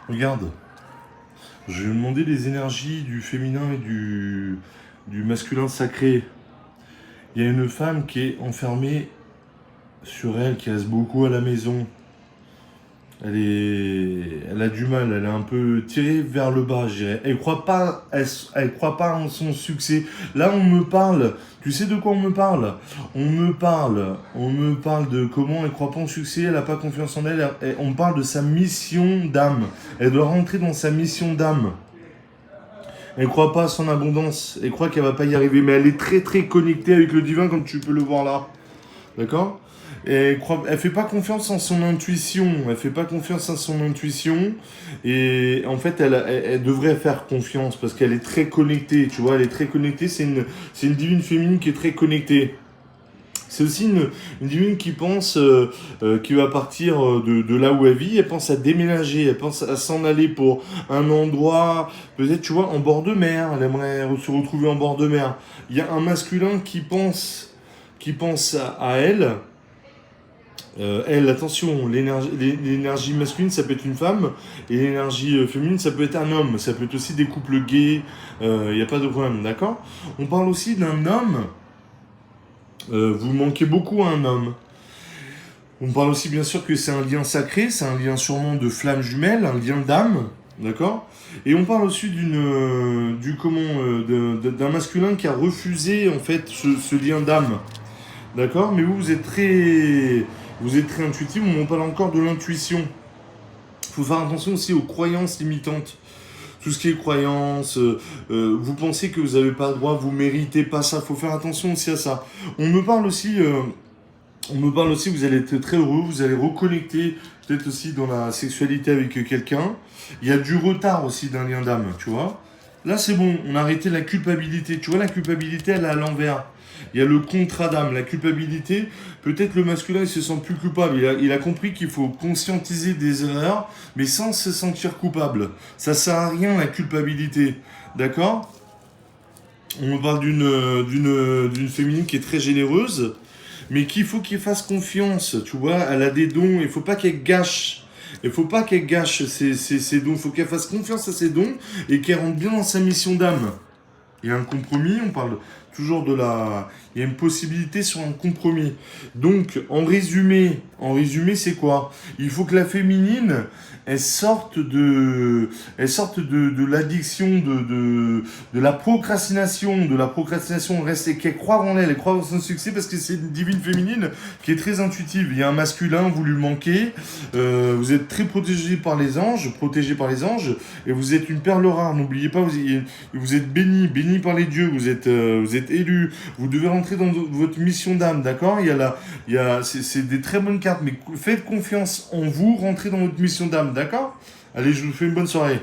Regarde, je vais demander les énergies du féminin et du masculin sacré. Il y a une femme qui est enfermée sur elle, qui reste beaucoup à la maison. Elle a du mal, elle est un peu tirée vers le bas, je dirais. Elle croit pas en son succès. Là, on me parle, tu sais de quoi on me parle? On me parle de comment elle croit pas en succès, elle a pas confiance en elle. On parle de sa mission d'âme. Elle doit rentrer dans sa mission d'âme. Elle croit pas à son abondance, elle croit qu'elle va pas y arriver, mais elle est très très connectée avec le divin, comme tu peux le voir là. D'accord? Et elle fait pas confiance en son intuition. Elle fait pas confiance à son intuition. Et en fait, elle devrait faire confiance parce qu'elle est très connectée. Tu vois, elle est très connectée. C'est une divine féminine qui est très connectée. C'est aussi une divine qui pense, qui va partir de là où elle vit. Elle pense à déménager. Elle pense à s'en aller pour un endroit, peut-être, tu vois, en bord de mer. Elle aimerait se retrouver en bord de mer. Il y a un masculin qui pense à elle. Elle, attention, l'énergie masculine, ça peut être une femme, et l'énergie féminine, ça peut être un homme. Ça peut être aussi des couples gays, il n'y a pas de problème, d'accord? On parle aussi d'un homme, vous manquez beaucoup à un homme. On parle aussi bien sûr que c'est un lien sacré, c'est un lien sûrement de flamme jumelle, un lien d'âme, d'accord? Et on parle aussi d'un masculin qui a refusé en fait ce lien d'âme. D'accord? Mais vous êtes très intuitif, on parle encore de l'intuition. Il faut faire attention aussi aux croyances limitantes. Tout ce qui est croyance, vous pensez que vous n'avez pas le droit, vous méritez pas ça, il faut faire attention aussi à ça. On me parle aussi, vous allez être très heureux, vous allez reconnecter peut-être aussi dans la sexualité avec quelqu'un. Il y a du retard aussi d'un lien d'âme, tu vois. Là, c'est bon, on a arrêté la culpabilité. Tu vois, la culpabilité, elle est à l'envers. Il y a le contrat d'âme, la culpabilité. Peut-être le masculin, il se sent plus coupable. Il a compris qu'il faut conscientiser des erreurs, mais sans se sentir coupable. Ça sert à rien, la culpabilité. D'accord? On me parle d'une féminine qui est très généreuse, mais qu'il faut qu'elle fasse confiance. Tu vois, elle a des dons, il faut pas qu'elle gâche. Il faut pas qu'elle gâche ses dons, il faut qu'elle fasse confiance à ses dons et qu'elle rentre bien dans sa mission d'âme. Il y a un compromis, on parle toujours de la... Il y a une possibilité sur un compromis. Donc, en résumé, c'est quoi? Il faut que la féminine, elle sorte de l'addiction, de la procrastination. De la procrastination, reste, et qu'elle croit en elle, elle croit en son succès parce que c'est une divine féminine qui est très intuitive. Il y a un masculin, vous lui manquez, vous êtes très protégé par les anges, et vous êtes une perle rare. N'oubliez pas, vous êtes béni par les dieux, vous êtes élu. Vous devez rentrer dans votre mission d'âme, d'accord? C'est des très bonnes cartes, mais faites confiance en vous, rentrez dans votre mission d'âme, d'accord? Allez, je vous fais une bonne soirée.